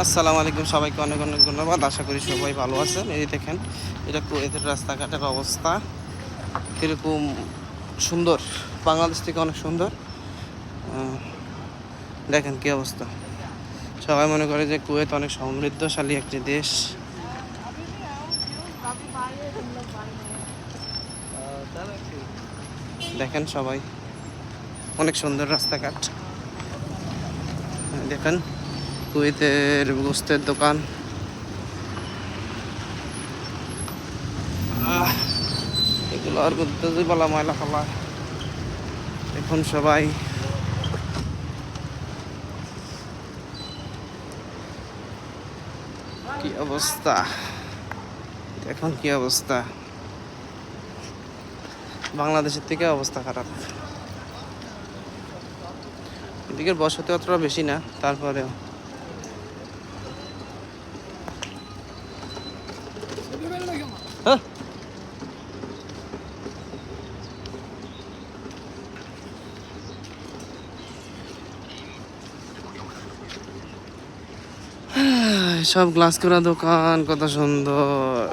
আসসালামু আলাইকুম, সবাইকে অনেক অনেক ধন্যবাদ। আশা করি সবাই ভালো আছেন। এই দেখেন, এটা কুয়েতের রাস্তাঘাটের অবস্থা কীরকম সুন্দর, বাংলাদেশ থেকে অনেক সুন্দর। দেখেন কী অবস্থা। সবাই মনে করে যে কুয়েত অনেক সমৃদ্ধশালী একটি দেশ। দেখেন সবাই, অনেক সুন্দর রাস্তাঘাট। দেখেন কুয়েতের গোস্তের দোকান। এগুলো আর মধ্যে বলা ময়লা ফেলা। এখন সবাই কি অবস্থা, এখন কি অবস্থা, বাংলাদেশের থেকে অবস্থা খারাপ। এদিকের বসতি অতটা বেশি না, তারপরেও সব গ্লাস করা দোকান, কত সুন্দর।